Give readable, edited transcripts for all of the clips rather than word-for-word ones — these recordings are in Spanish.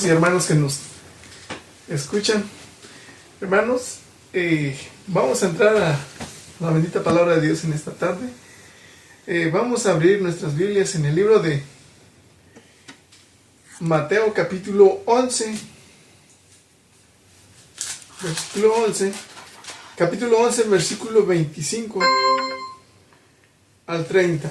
Y hermanos que nos escuchan, hermanos, vamos a entrar a la bendita palabra de Dios en esta tarde. Vamos a abrir nuestras Biblias en el libro de Mateo capítulo 11, capítulo 11, versículo 25 al 30.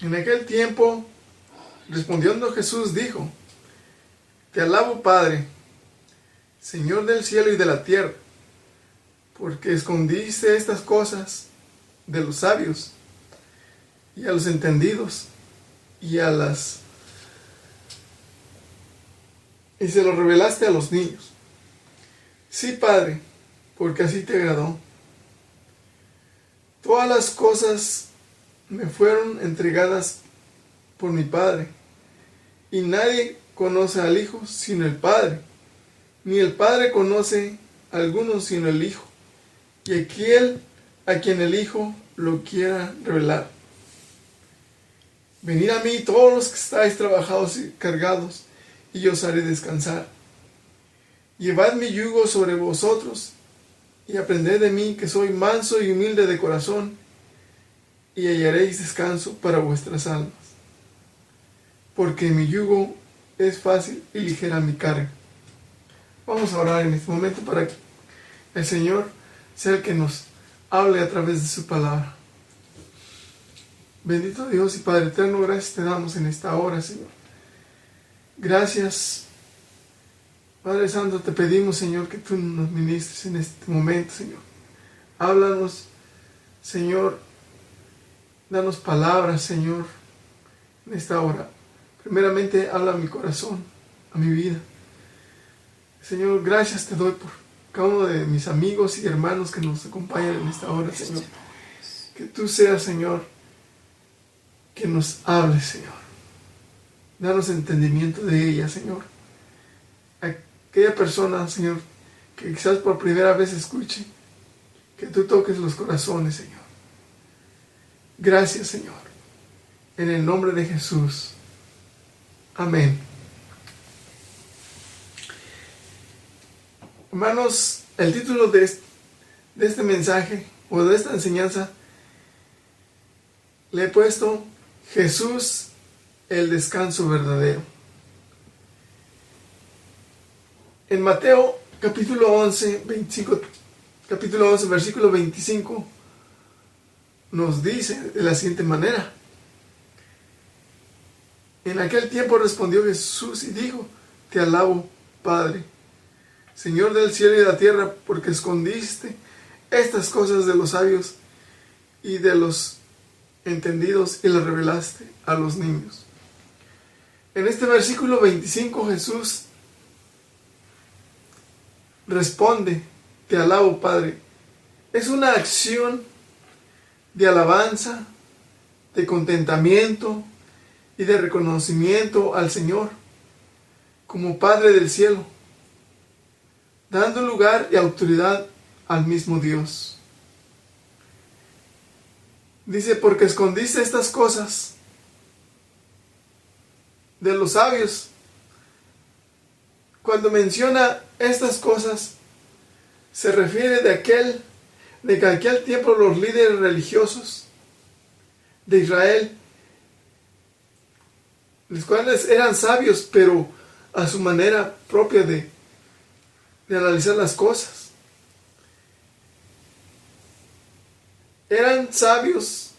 En aquel tiempo, respondiendo Jesús, dijo: Te alabo, Padre, Señor del cielo y de la tierra, porque escondiste estas cosas de los sabios y a los entendidos y se lo revelaste a los niños. Sí, Padre, porque así te agradó. Todas las cosas me fueron entregadas por mi Padre, y nadie conoce al Hijo sino el Padre, ni el Padre conoce a alguno sino el Hijo, y aquel a quien el Hijo lo quiera revelar. Venid a mí todos los que estáis trabajados y cargados, y yo os haré descansar. Llevad mi yugo sobre vosotros, y aprended de mí, que soy manso y humilde de corazón, y hallaréis descanso para vuestras almas. Porque mi yugo es fácil y ligera mi carga. Vamos a orar en este momento para que el Señor sea el que nos hable a través de su palabra. Bendito Dios y Padre eterno, gracias te damos en esta hora, Señor. Gracias, Padre Santo, te pedimos, Señor, que tú nos ministres en este momento, Señor. Háblanos, Señor. Danos palabras, Señor, en esta hora. Primeramente, habla a mi corazón, a mi vida. Señor, gracias te doy por cada uno de mis amigos y hermanos que nos acompañan en esta hora, Señor. Que tú seas, Señor, que nos hables, Señor. Danos entendimiento de ella, Señor. Aquella persona, Señor, que quizás por primera vez escuche, que tú toques los corazones, Señor. Gracias, Señor. En el nombre de Jesús. Amén. Hermanos, el título de este mensaje o de esta enseñanza le he puesto: Jesús, el descanso verdadero. En Mateo capítulo 11, versículo 25, nos dice de la siguiente manera: En aquel tiempo respondió Jesús y dijo: Te alabo, Padre, Señor del cielo y de la tierra, porque escondiste estas cosas de los sabios y de los entendidos y las revelaste a los niños. En este versículo 25 Jesús responde: Te alabo, Padre. Es una acción de alabanza, de contentamiento y de reconocimiento al Señor como Padre del cielo, dando lugar y autoridad al mismo Dios. Dice: porque escondiste estas cosas de los sabios. Cuando menciona estas cosas, se refiere de que aquel tiempo los líderes religiosos de Israel, los cuales eran sabios, pero a su manera propia de analizar las cosas. Eran sabios,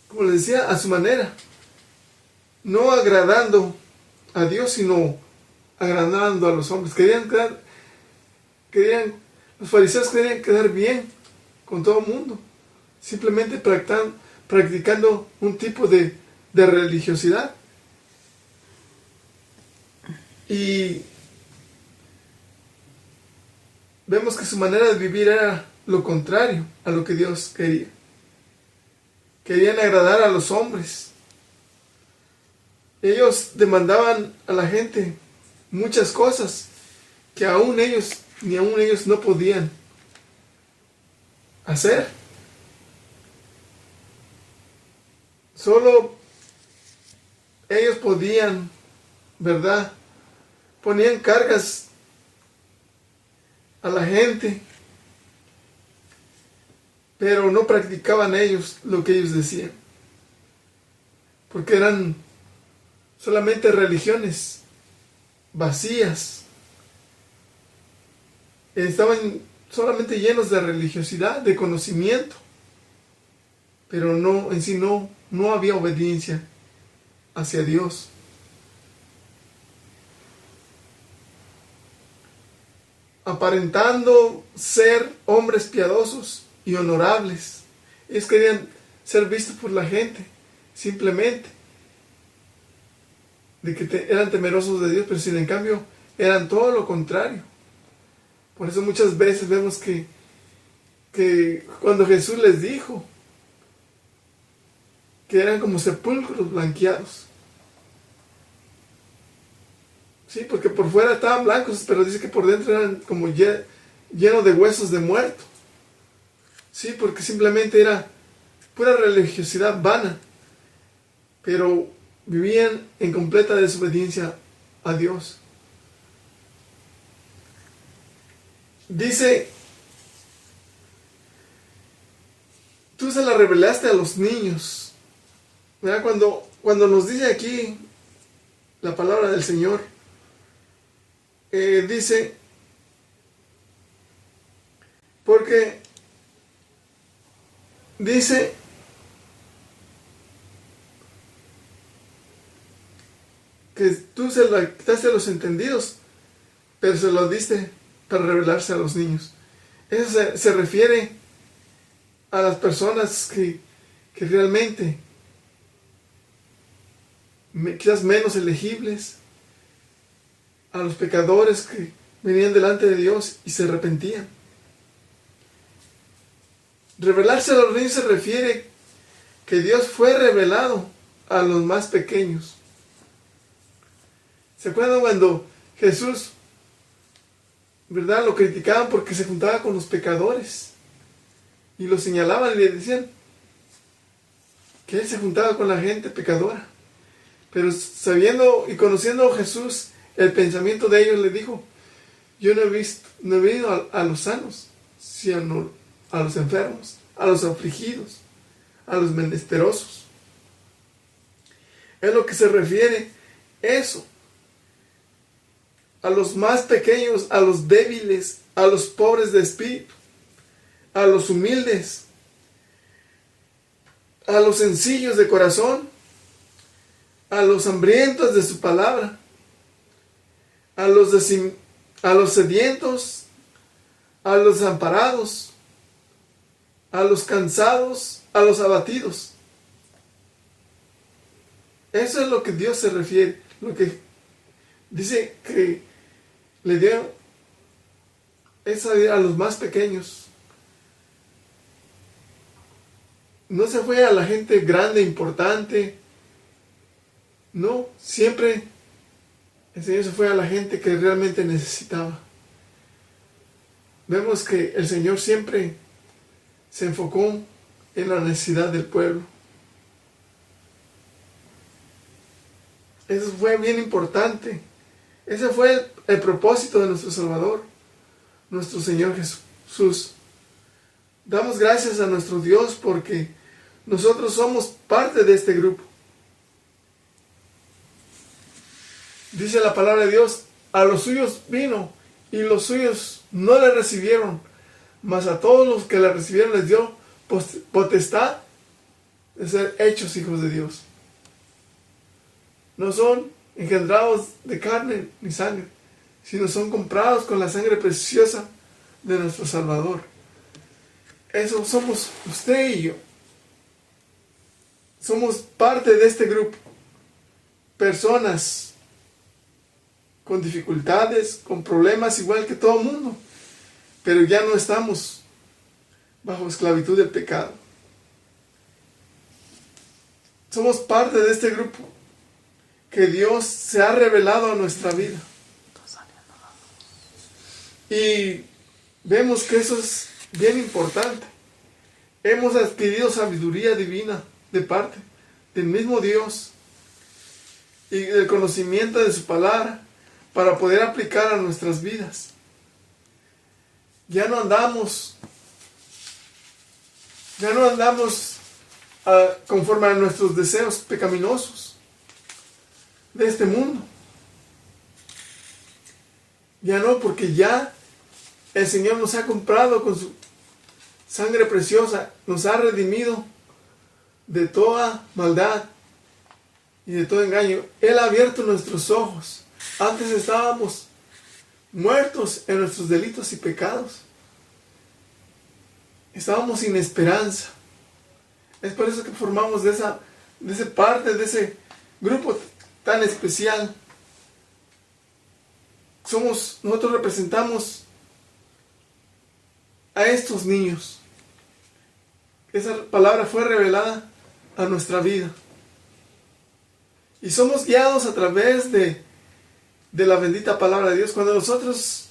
como les decía, a su manera, no agradando a Dios, sino agradando a los hombres. Los fariseos querían quedar bien con todo el mundo, simplemente practicando un tipo de religiosidad. Y vemos que su manera de vivir era lo contrario a lo que Dios quería. querían agradar a los hombres. Ellos demandaban a la gente muchas cosas que ni aún ellos no podían hacer. Solo ellos podían, ¿verdad? Ponían cargas a la gente, pero no practicaban ellos lo que ellos decían, porque eran solamente religiones vacías. Estaban solamente llenos de religiosidad, de conocimiento, pero en sí no había obediencia hacia Dios. Aparentando ser hombres piadosos y honorables, ellos querían ser vistos por la gente, simplemente, de que eran temerosos de Dios, pero sin en cambio eran todo lo contrario. Por eso muchas veces vemos que cuando Jesús les dijo que eran como sepulcros blanqueados, sí, porque por fuera estaban blancos, pero dice que por dentro eran como llenos de huesos de muerto, sí, porque simplemente era pura religiosidad vana, pero vivían en completa desobediencia a Dios. Dice, tú se la revelaste a los niños. ¿Verdad? Cuando nos dice aquí la palabra del Señor, dice, porque dice, que tú se la quitaste a los entendidos, pero se lo diste para revelarse a los niños. Eso se refiere a las personas que realmente quizás menos elegibles, a los pecadores que venían delante de Dios y se arrepentían. Revelarse a los niños se refiere que Dios fue revelado a los más pequeños. ¿Se acuerdan cuando Jesús, verdad, lo criticaban porque se juntaba con los pecadores? Y lo señalaban y le decían que él se juntaba con la gente pecadora. Pero sabiendo y conociendo a Jesús el pensamiento de ellos, le dijo, yo no he venido a los sanos, sino a los enfermos, a los afligidos, a los menesterosos. Es lo que se refiere eso. A los más pequeños, a los débiles, a los pobres de espíritu, a los humildes, a los sencillos de corazón, a los hambrientos de su palabra, a los sedientos, a los desamparados, a los cansados, a los abatidos. Eso es lo que Dios se refiere, lo que dice que le dio esa vida a los más pequeños. No se fue a la gente grande, importante. No, siempre el Señor se fue a la gente que realmente necesitaba. Vemos que el Señor siempre se enfocó en la necesidad del pueblo. Eso fue bien importante. Ese fue el propósito de nuestro Salvador, nuestro Señor Jesús. Damos gracias a nuestro Dios porque nosotros somos parte de este grupo. Dice la palabra de Dios, a los suyos vino y los suyos no le recibieron, mas a todos los que le recibieron les dio potestad de ser hechos hijos de Dios. No son engendrados de carne ni sangre, sino son comprados con la sangre preciosa de nuestro Salvador. Eso somos usted y yo. Somos parte de este grupo. Personas con dificultades, con problemas igual que todo el mundo, pero ya no estamos bajo esclavitud del pecado. somos parte de este grupo que Dios se ha revelado a nuestra vida. Y vemos que eso es bien importante. Hemos adquirido sabiduría divina de parte del mismo Dios y el conocimiento de su palabra para poder aplicar a nuestras vidas. Ya no andamos conforme a nuestros deseos pecaminosos de este mundo. Ya no, porque ya el Señor nos ha comprado con su sangre preciosa, nos ha redimido de toda maldad y de todo engaño. Él ha abierto nuestros ojos. Antes estábamos muertos en nuestros delitos y pecados. Estábamos sin esperanza. Es por eso que formamos de esa parte, de ese grupo tan especial. Nosotros representamos a estos niños. Esa palabra fue revelada a nuestra vida. Y somos guiados a través de la bendita palabra de Dios. Cuando nosotros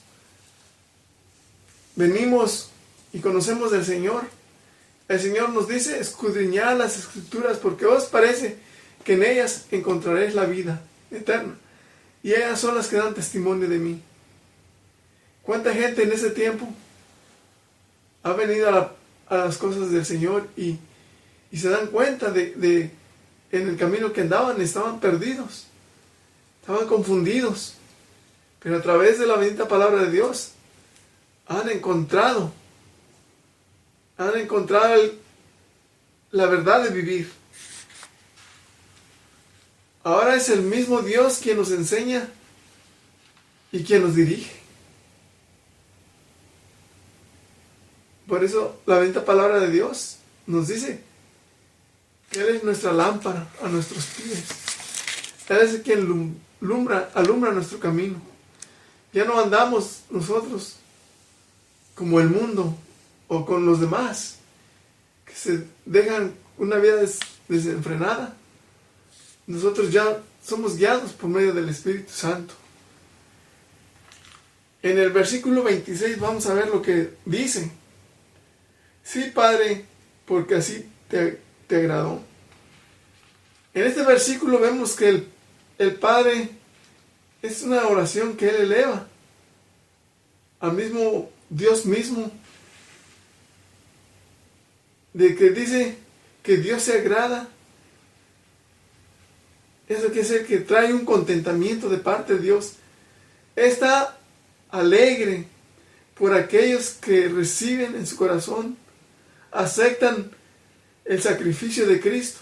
venimos y conocemos del Señor, el Señor nos dice: escudriñad las Escrituras, porque os parece que en ellas encontraréis la vida eterna, y ellas son las que dan testimonio de mí. ¿Cuánta gente en ese tiempo ha venido a las cosas del Señor y se dan cuenta de en el camino que andaban, estaban perdidos, estaban confundidos, pero a través de la bendita palabra de Dios han encontrado la verdad de vivir. Ahora es el mismo Dios quien nos enseña y quien nos dirige. Por eso la bendita palabra de Dios nos dice que Él es nuestra lámpara a nuestros pies. Él es quien alumbra nuestro camino. Ya no andamos nosotros como el mundo o con los demás, que se dejan una vida desenfrenada. Nosotros ya somos guiados por medio del Espíritu Santo. En el versículo 26 vamos a ver lo que dice. Sí, Padre, porque así te agradó. En este versículo vemos que el Padre es una oración que Él eleva al mismo Dios mismo, de que dice que Dios se agrada. Eso quiere decir que trae un contentamiento de parte de Dios. Está alegre por aquellos que reciben en su corazón, aceptan el sacrificio de Cristo.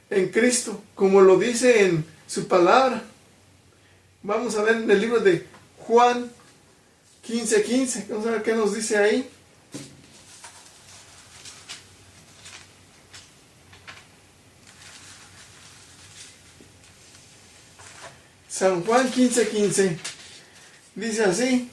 En Cristo, como lo dice en su palabra. Vamos a ver en el libro de Juan 15:15. Vamos a ver qué nos dice ahí. San Juan 15:15 dice así: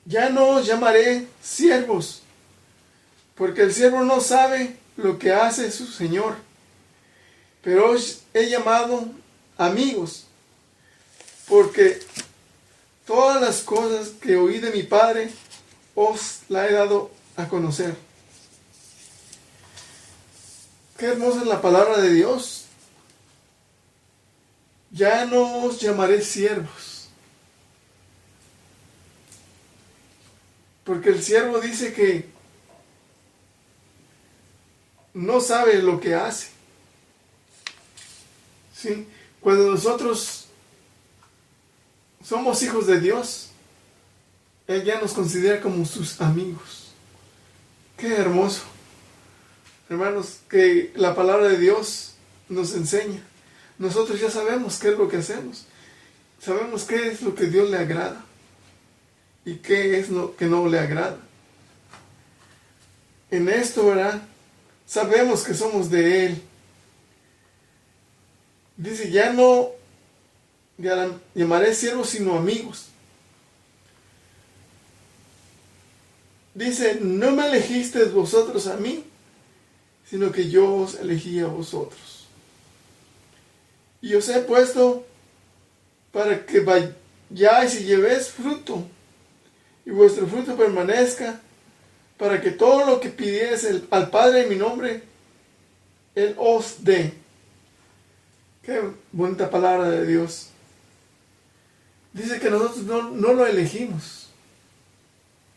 ya no os llamaré siervos, porque el siervo no sabe lo que hace su Señor, pero os he llamado amigos, porque todas las cosas que oí de mi Padre os la he dado a conocer. Qué hermosa es la palabra de Dios. Ya no os llamaré siervos, porque el siervo dice que no sabe lo que hace. ¿Sí? Cuando nosotros somos hijos de Dios, Él ya nos considera como sus amigos. Qué hermoso, hermanos, que la palabra de Dios nos enseña. Nosotros ya sabemos qué es lo que hacemos. Sabemos qué es lo que Dios le agrada y qué es lo que no le agrada. En esto, ¿verdad? Sabemos que somos de Él. Dice, ya no llamaré siervos sino amigos. Dice, no me elegisteis vosotros a mí, sino que yo os elegí a vosotros. Y os he puesto para que vayáis y llevéis fruto, y vuestro fruto permanezca, para que todo lo que pidiereis al Padre en mi nombre, Él os dé. Qué bonita palabra de Dios. Dice que nosotros no lo elegimos,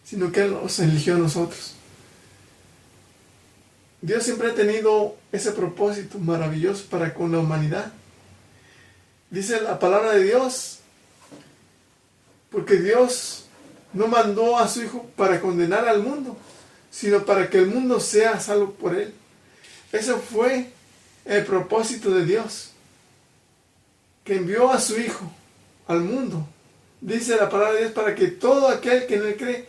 sino que Él nos eligió a nosotros. Dios siempre ha tenido ese propósito maravilloso para con la humanidad. Dice la palabra de Dios, porque Dios no mandó a su Hijo para condenar al mundo, sino para que el mundo sea salvo por Él. Ese fue el propósito de Dios, que envió a su Hijo al mundo. Dice la palabra de Dios, para que todo aquel que en Él cree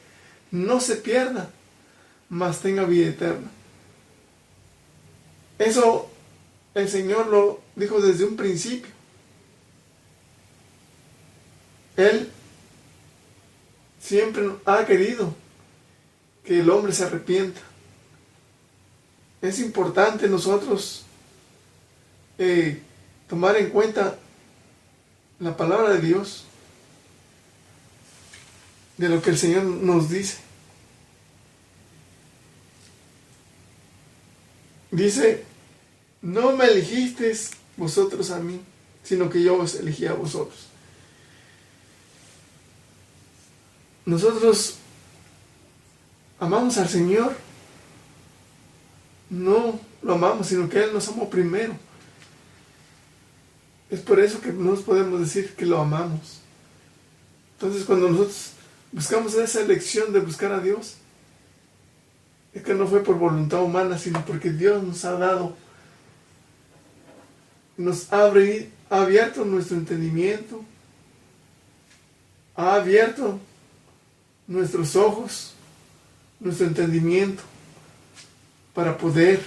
no se pierda, mas tenga vida eterna. Eso el Señor lo dijo desde un principio. Él siempre ha querido que el hombre se arrepienta. Es importante nosotros tomar en cuenta la palabra de Dios, de lo que el Señor nos dice. Dice, no me elegisteis vosotros a mí, sino que yo os elegí a vosotros. Nosotros amamos al Señor. No lo amamos, sino que Él nos amó primero. Es por eso que no nos podemos decir que lo amamos. Entonces, cuando nosotros buscamos esa elección de buscar a Dios, es que no fue por voluntad humana, sino porque Dios nos ha dado, nos ha abierto nuestro entendimiento, ha abierto nuestros ojos, nuestro entendimiento, para poder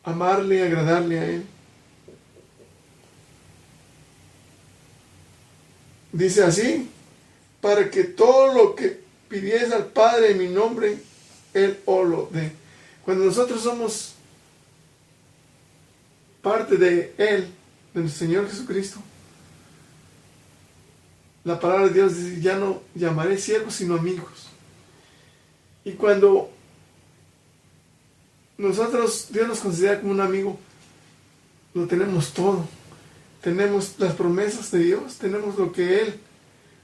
amarle y agradarle a Él. Dice así, para que todo lo que pidiese al Padre en mi nombre, Él os lo dé. Cuando nosotros somos parte de Él, de nuestro Señor Jesucristo, la palabra de Dios dice, ya no llamaré siervos sino amigos. Y cuando nosotros, Dios nos considera como un amigo, lo tenemos todo. Tenemos las promesas de Dios, tenemos lo que Él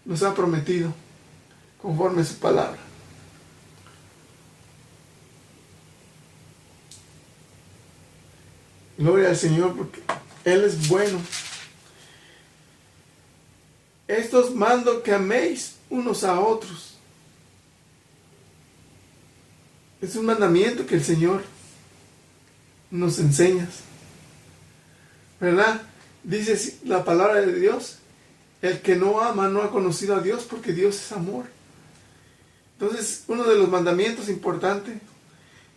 nos ha prometido, conforme a su palabra. Gloria al Señor, porque Él es bueno. Estos mando que améis unos a otros. Es un mandamiento que el Señor nos enseña, ¿verdad? Dice la palabra de Dios, el que no ama no ha conocido a Dios, porque Dios es amor. Entonces, uno de los mandamientos importantes,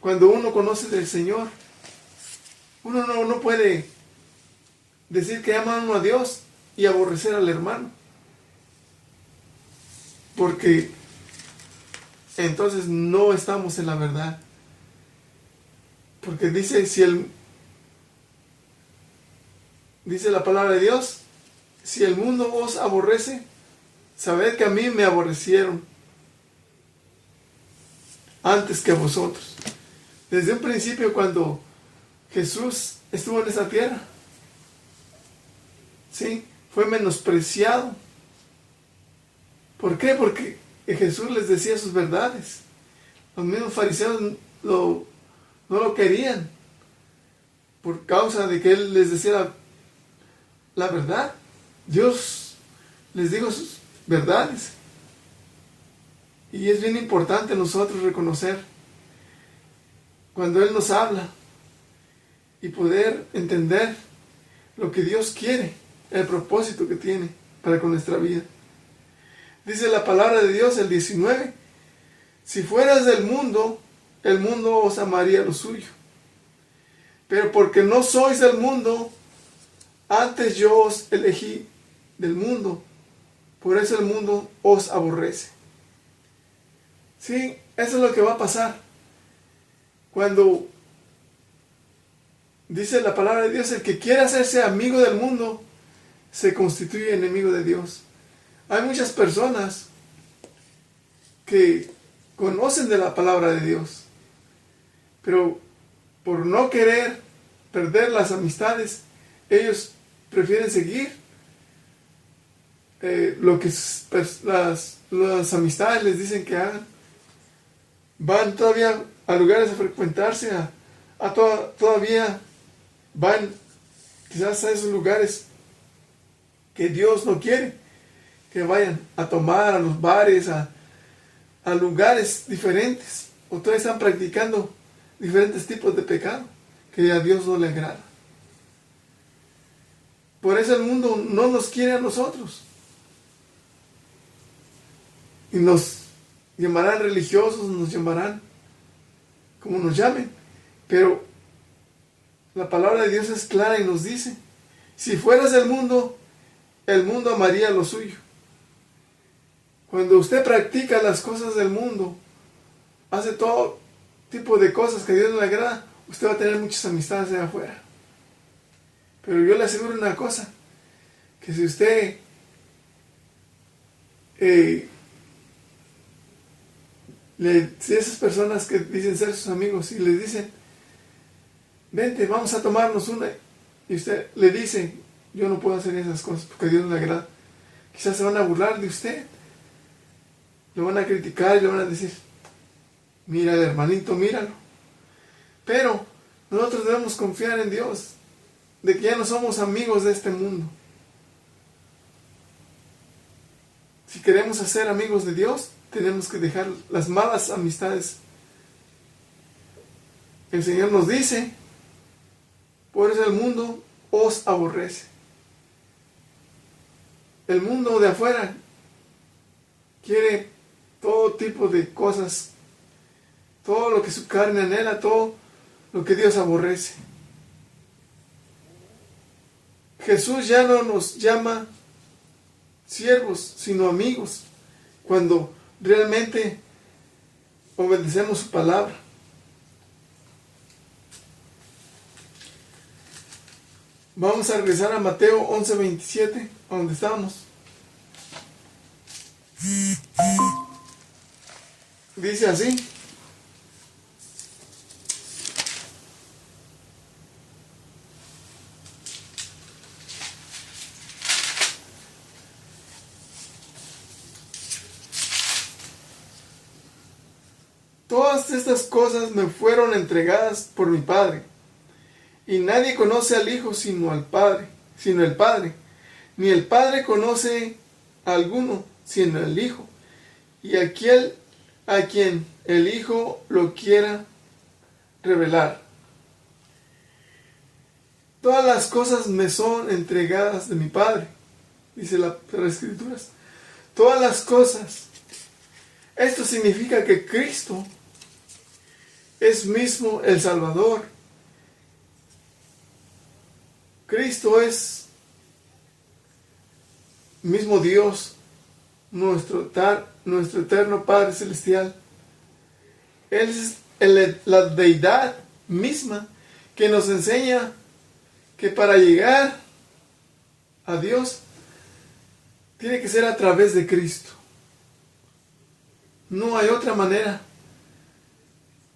cuando uno conoce del Señor, uno no puede decir que ama uno a Dios y aborrecer al hermano, porque entonces no estamos en la verdad. Porque dice, dice la palabra de Dios, si el mundo os aborrece, sabed que a mí me aborrecieron antes que a vosotros. Desde un principio, cuando Jesús estuvo en esta tierra, ¿sí?, fue menospreciado. ¿Por qué? Porque Jesús les decía sus verdades. Los mismos fariseos no lo querían, por causa de que Él les decía la verdad. Dios les dijo sus verdades. Y es bien importante nosotros reconocer cuando Él nos habla y poder entender lo que Dios quiere, el propósito que tiene para con nuestra vida. Dice la palabra de Dios, el 19, si fueras del mundo, el mundo os amaría lo suyo. Pero porque no sois del mundo, Antes yo os elegí del mundo, por eso el mundo os aborrece. Sí, eso es lo que va a pasar. Cuando dice la palabra de Dios, el que quiera hacerse amigo del mundo, se constituye enemigo de Dios. Hay muchas personas que conocen de la palabra de Dios, pero por no querer perder las amistades, ellos prefieren seguir lo que las amistades les dicen que hagan. Van todavía a lugares a frecuentarse, todavía van quizás a esos lugares que Dios no quiere que vayan a tomar, a los bares, a lugares diferentes, o todavía están practicando diferentes tipos de pecado que a Dios no le agrada. Por eso el mundo no nos quiere a nosotros y nos llamarán religiosos, nos llamarán como nos llamen, pero la palabra de Dios es clara y nos dice: si fueras del mundo, el mundo amaría lo suyo. Cuando usted practica las cosas del mundo, hace todo tipo de cosas que a Dios no le agrada, usted va a tener muchas amistades allá afuera. Pero yo le aseguro una cosa, que si usted si esas personas que dicen ser sus amigos y les dicen: vente, vamos a tomarnos una, y usted le dice: yo no puedo hacer esas cosas porque a Dios no le agrada, quizás se van a burlar de usted, lo van a criticar y le van a decir: mira el hermanito, míralo. Pero nosotros debemos confiar en Dios, de que ya no somos amigos de este mundo. Si queremos ser amigos de Dios, tenemos que dejar las malas amistades. El Señor nos dice: por eso el mundo os aborrece. El mundo de afuera quiere todo tipo de cosas, todo lo que su carne anhela, todo lo que Dios aborrece. Jesús ya no nos llama siervos, sino amigos, cuando realmente obedecemos su palabra. Vamos a regresar a Mateo 11:27, a donde estábamos. Dice así: todas estas cosas me fueron entregadas por mi Padre, y nadie conoce al Hijo sino el Padre, ni el Padre conoce a alguno sino el Hijo, y aquel a quien el Hijo lo quiera revelar. Todas las cosas me son entregadas de mi Padre, dice las Escrituras. Todas las cosas. Esto significa que Cristo es mismo el Salvador. Cristo es mismo Dios, nuestro eterno Padre Celestial. Él es la deidad misma que nos enseña que para llegar a Dios tiene que ser a través de Cristo. No hay otra manera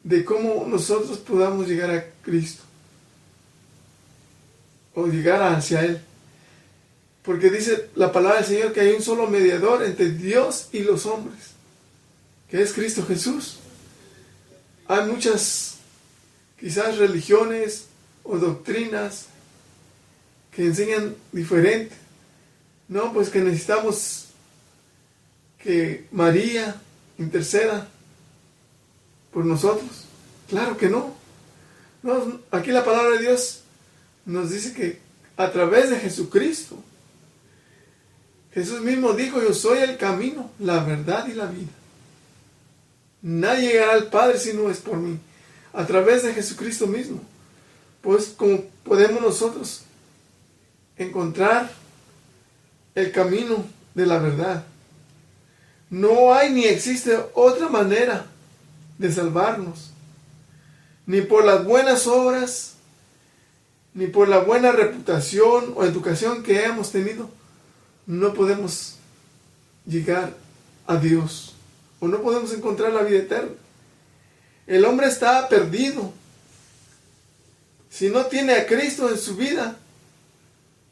de cómo nosotros podamos llegar a Cristo o llegar hacia Él. Porque dice la palabra del Señor que hay un solo mediador entre Dios y los hombres, que es Cristo Jesús. Hay muchas, quizás, religiones o doctrinas que enseñan diferente. No, pues que necesitamos que María interceda por nosotros. Claro que no. No, aquí la palabra de Dios nos dice que a través de Jesucristo, Jesús mismo dijo: yo soy el camino, la verdad y la vida. Nadie llegará al Padre si no es por mí. A través de Jesucristo mismo. Pues como podemos nosotros encontrar el camino de la verdad. No hay ni existe otra manera de salvarnos, ni por las buenas obras, ni por la buena reputación o educación que hemos tenido. No podemos llegar a Dios, o no podemos encontrar la vida eterna. El hombre está perdido si no tiene a Cristo en su vida,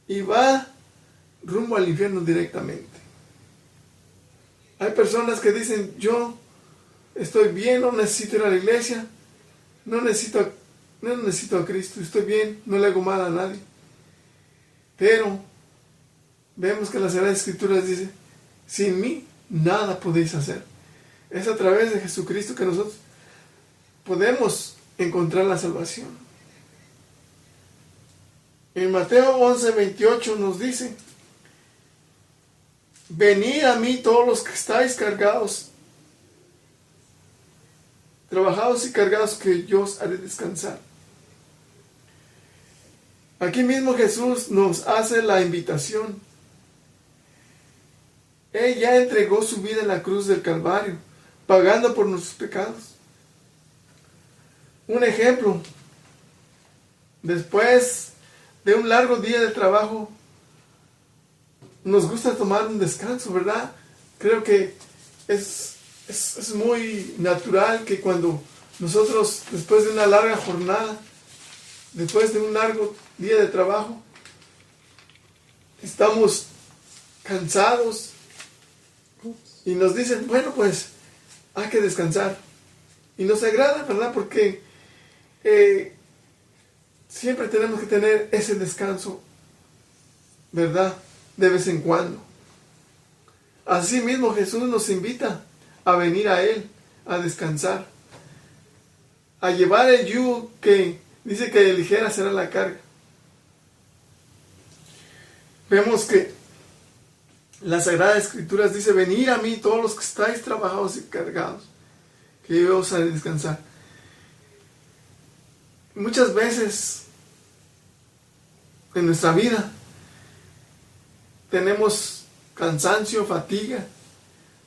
y va rumbo al infierno directamente. Hay personas que dicen: yo estoy bien, no necesito ir a la iglesia, no necesito a Cristo, estoy bien, no le hago mal a nadie. Pero vemos que la Sagrada Escritura dice: sin mí nada podéis hacer. Es a través de Jesucristo que nosotros podemos encontrar la salvación. En Mateo 11:28 nos dice: venid a mí todos los que estáis cargados, trabajados y cargados, que yo os haré descansar. Aquí mismo Jesús nos hace la invitación. Él ya entregó su vida en la cruz del Calvario, pagando por nuestros pecados. Un ejemplo: después de un largo día de trabajo, nos gusta tomar un descanso, ¿verdad? Creo que es muy natural que cuando nosotros, después de una larga jornada, después de un largo día de trabajo, estamos cansados y nos dicen: bueno, pues hay que descansar. Y nos agrada, ¿verdad? Porque siempre tenemos que tener ese descanso, ¿verdad? De vez en cuando. Así mismo Jesús nos invita a venir a Él, a descansar, a llevar el yugo que dice que ligera será la carga. Vemos que las Sagradas Escrituras dice: venid a mí todos los que estáis trabajados y cargados, que yo os haré descansar. Muchas veces en nuestra vida tenemos cansancio, fatiga.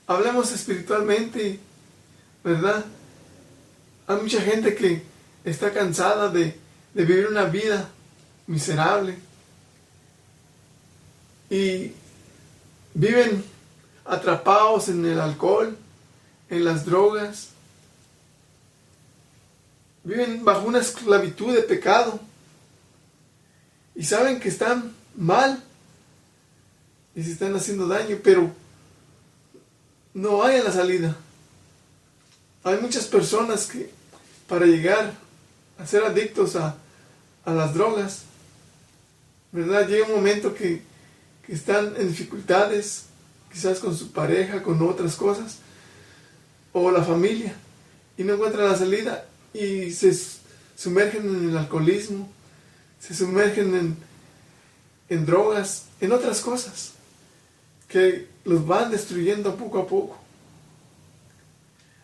Hablemos espiritualmente, ¿verdad? Hay mucha gente que está cansada de vivir una vida miserable y viven atrapados en el alcohol, en las drogas. Viven bajo una esclavitud de pecado y saben que están mal y se están haciendo daño, pero no hay la salida. Hay muchas personas que, para llegar a ser adictos a las drogas, ¿verdad?, llega un momento que están en dificultades, quizás con su pareja, con otras cosas, o la familia, y no encuentran la salida y se sumergen en el alcoholismo, se sumergen en drogas, en otras cosas que los van destruyendo poco a poco.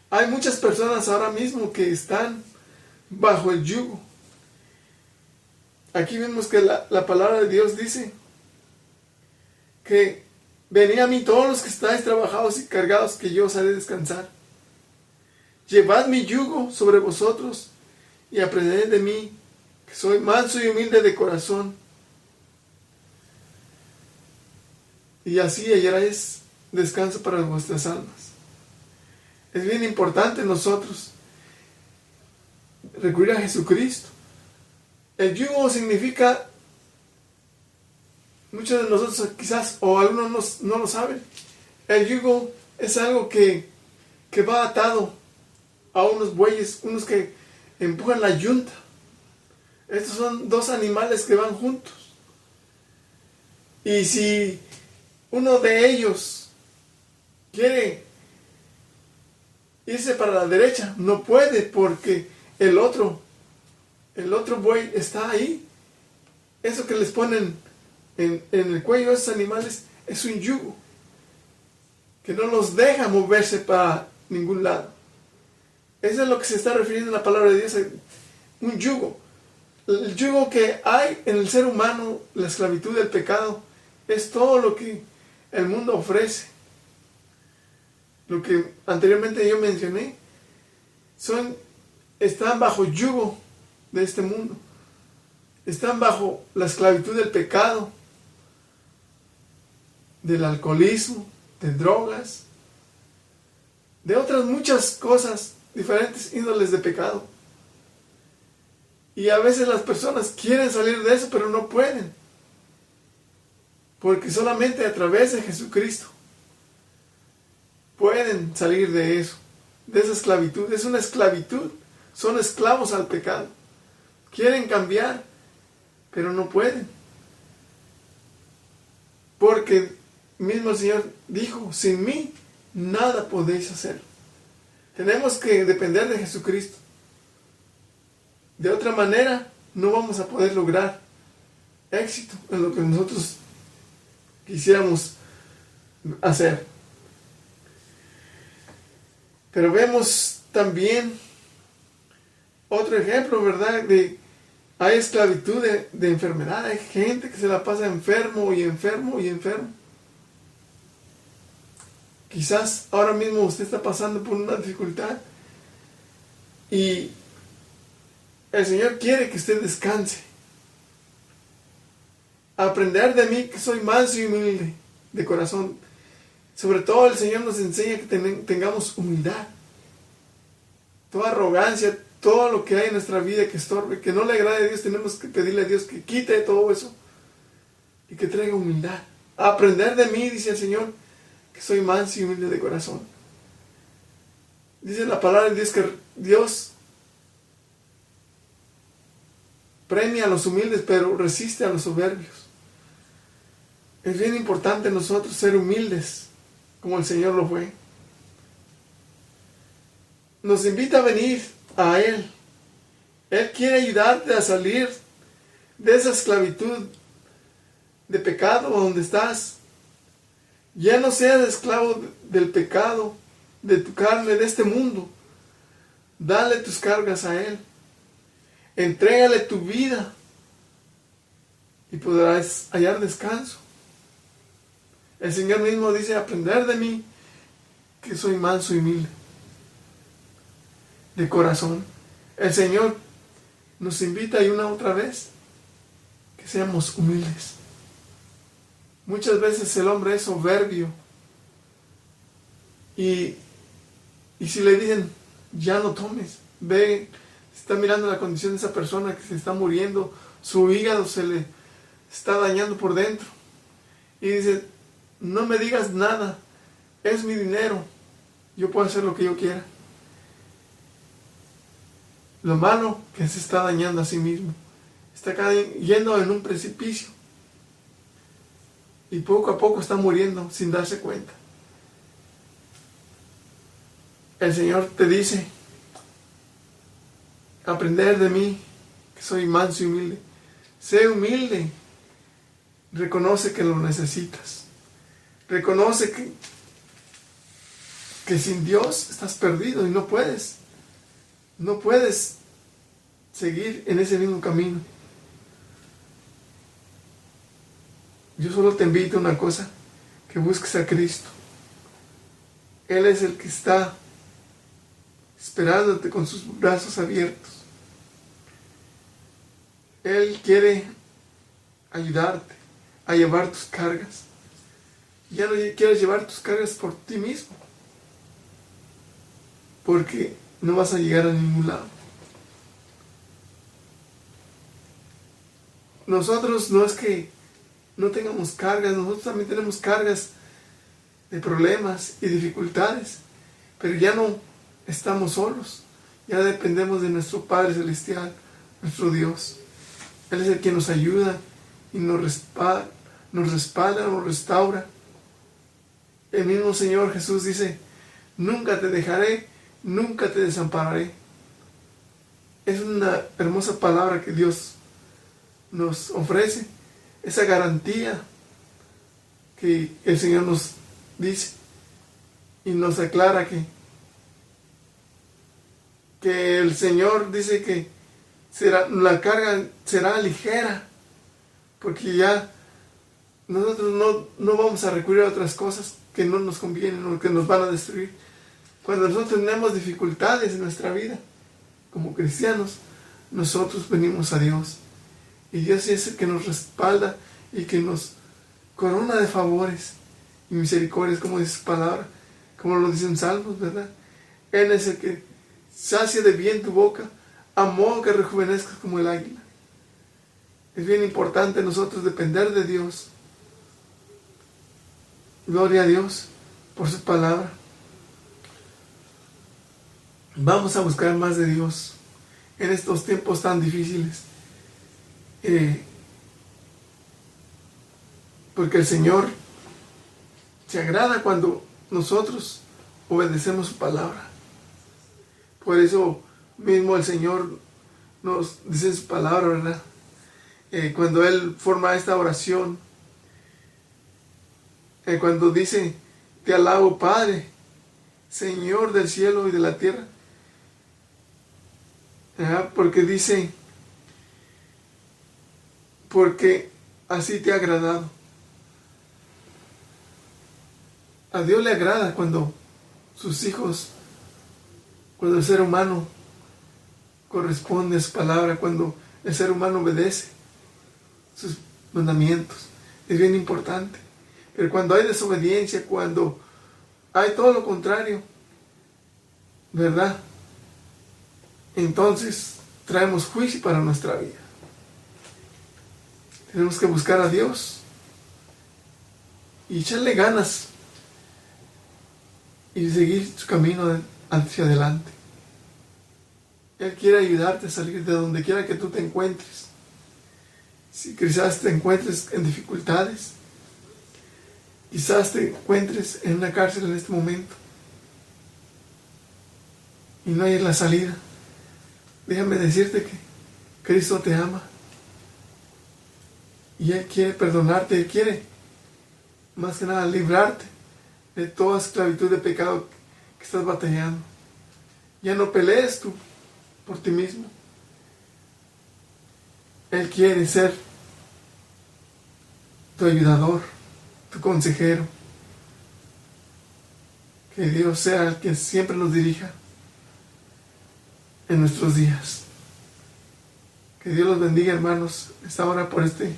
Hay muchas personas ahora mismo que están bajo el yugo. Aquí vemos que la palabra de Dios dice que venid a mí todos los que estáis trabajados y cargados, que yo os haré descansar. Llevad mi yugo sobre vosotros y aprended de mí, que soy manso y humilde de corazón, y así hallaréis descanso para vuestras almas. Es bien importante nosotros recurrir a Jesucristo. El yugo significa, muchos de nosotros quizás, o algunos no lo saben, el yugo es algo que va atado a unos bueyes, unos que empujan la yunta. Estos son dos animales que van juntos. Y si uno de ellos quiere irse para la derecha, no puede, porque el otro buey está ahí. Eso que les ponen en el cuello a esos animales es un yugo que no los deja moverse para ningún lado. Eso es lo que se está refiriendo en la palabra de Dios, un yugo. el yugo que hay en el ser humano, la esclavitud del pecado, es todo lo que el mundo ofrece. Lo que anteriormente yo mencioné, están bajo yugo de este mundo. Están bajo la esclavitud del pecado, del alcoholismo, de drogas, de otras muchas cosas, diferentes índoles de pecado. Y a veces las personas quieren salir de eso, pero no pueden. Porque solamente a través de Jesucristo pueden salir de eso, de esa esclavitud. Es una esclavitud. Son esclavos al pecado. Quieren cambiar, pero no pueden. Porque mismo el Señor dijo, sin mí nada podéis hacer. Tenemos que depender de Jesucristo. De otra manera, no vamos a poder lograr éxito en lo que nosotros quisiéramos hacer. Pero vemos también otro ejemplo, ¿verdad? Hay esclavitud de enfermedad. Hay gente que se la pasa enfermo y enfermo y enfermo. Quizás ahora mismo usted está pasando por una dificultad y el Señor quiere que usted descanse. Aprender de mí que soy manso y humilde de corazón. Sobre todo el Señor nos enseña que tengamos humildad. Toda arrogancia, todo lo que hay en nuestra vida que estorbe, que no le agrade a Dios, tenemos que pedirle a Dios que quite todo eso y que traiga humildad. Aprender de mí, dice el Señor, que soy manso y humilde de corazón. Dice la palabra de Dios que Dios premia a los humildes, pero resiste a los soberbios. Es bien importante nosotros ser humildes, como el Señor lo fue. Nos invita a venir a Él. Él quiere ayudarte a salir de esa esclavitud de pecado donde estás. Ya no seas esclavo del pecado, de tu carne, de este mundo. Dale tus cargas a Él. Entrégale tu vida y podrás hallar descanso. El Señor mismo dice, aprender de mí, que soy manso y humilde de corazón. El Señor nos invita y una otra vez que seamos humildes. Muchas veces el hombre es soberbio y si le dicen, ya no tomes, ve, está mirando la condición de esa persona que se está muriendo, su hígado se le está dañando por dentro y dice, no me digas nada, es mi dinero, yo puedo hacer lo que yo quiera. Lo malo que se está dañando a sí mismo, está yendo en un precipicio y poco a poco está muriendo sin darse cuenta. El Señor te dice, aprender de mí, que soy manso y humilde. Sé humilde. Reconoce que lo necesitas. Reconoce que sin Dios estás perdido y no puedes seguir en ese mismo camino. Yo solo te invito a una cosa, que busques a Cristo. Él es el que está esperándote con sus brazos abiertos. Él quiere ayudarte a llevar tus cargas. Ya no quieres llevar tus cargas por ti mismo, porque no vas a llegar a ningún lado. Nosotros no es que no tengamos cargas, nosotros también tenemos cargas de problemas y dificultades, pero ya no estamos solos, ya dependemos de nuestro Padre Celestial, nuestro Dios. Él es el que nos ayuda y nos respalda, nos restaura. El mismo Señor Jesús dice, nunca te dejaré, nunca te desampararé. Es una hermosa palabra que Dios nos ofrece, esa garantía que el Señor nos dice y nos aclara que el Señor dice que la carga será ligera, porque ya nosotros no vamos a recurrir a otras cosas que no nos convienen o que nos van a destruir. Cuando nosotros tenemos dificultades en nuestra vida, como cristianos, nosotros venimos a Dios. Y Dios es el que nos respalda y que nos corona de favores y misericordias, como dice su palabra, como lo dicen Salmos, ¿verdad? Él es el que sacia de bien tu boca, a modo que rejuvenezcas como el águila. Es bien importante nosotros depender de Dios. Gloria a Dios por su palabra. Vamos a buscar más de Dios en estos tiempos tan difíciles. Porque el Señor se agrada cuando nosotros obedecemos su palabra. Por eso mismo el Señor nos dice en su palabra, ¿verdad? Cuando Él forma esta oración, cuando dice, te alabo Padre, Señor del cielo y de la tierra, porque dice, porque así te ha agradado. A Dios le agrada cuando sus hijos, cuando el ser humano corresponde a su palabra, cuando el ser humano obedece sus mandamientos. Es bien importante. Pero cuando hay desobediencia, cuando hay todo lo contrario, ¿verdad? Entonces traemos juicio para nuestra vida. Tenemos que buscar a Dios y echarle ganas y seguir su camino hacia adelante. Él quiere ayudarte a salir de donde quiera que tú te encuentres. Si quizás te encuentres en dificultades, quizás te encuentres en una cárcel en este momento y no hay la salida, déjame decirte que Cristo te ama y Él quiere perdonarte. Él quiere más que nada librarte de toda esclavitud de pecado que estás batallando. Ya no pelees tú por ti mismo. Él quiere ser tu ayudador, tu consejero. Que Dios sea el que siempre nos dirija en nuestros días. Que Dios los bendiga, hermanos, esta hora por este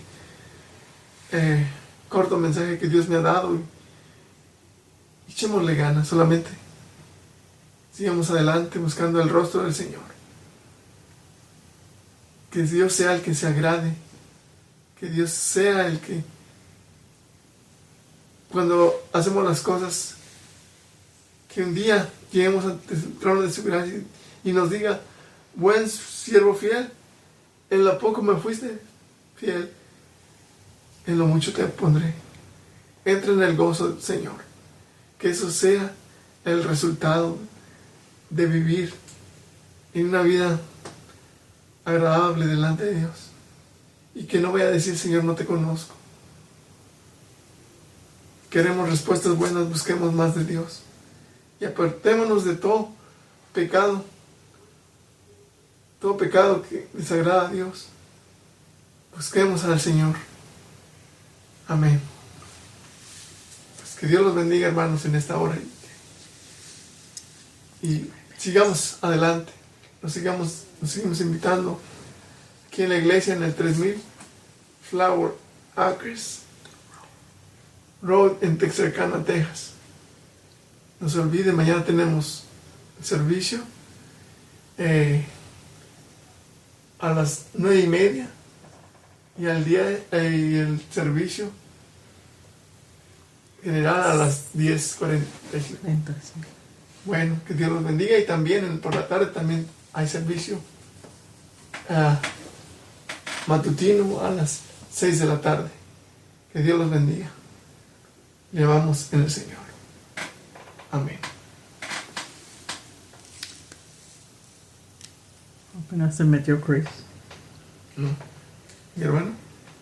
corto mensaje que Dios me ha dado. Y echémosle ganas, solamente sigamos adelante buscando el rostro del Señor. Que Dios sea el que se agrade. Que Dios sea el que, cuando hacemos las cosas, que un día lleguemos ante el trono de su gracia y nos diga, buen siervo fiel, en lo poco me fuiste fiel, en lo mucho te pondré. Entra en el gozo del Señor. Que eso sea el resultado de vivir en una vida agradable delante de Dios. Y que no voy a decir, Señor, no te conozco. Queremos respuestas buenas, busquemos más de Dios. Y apartémonos de todo pecado que desagrada a Dios. Busquemos al Señor. Amén. Pues que Dios los bendiga, hermanos, en esta hora. Y sigamos adelante. Nos seguimos invitando aquí en la iglesia en el 3000 Flower Acres Road en Texarkana, Texas. No se olvide, mañana tenemos el servicio a las 9:30 y el servicio general a las 10:45. Bueno, que Dios los bendiga. Y también por la tarde también hay servicio matutino a las 6 de la tarde. Que Dios los bendiga. Llevamos en el Señor. Amén. Apenas se metió Chris. ¿No? ¿Mi hermano?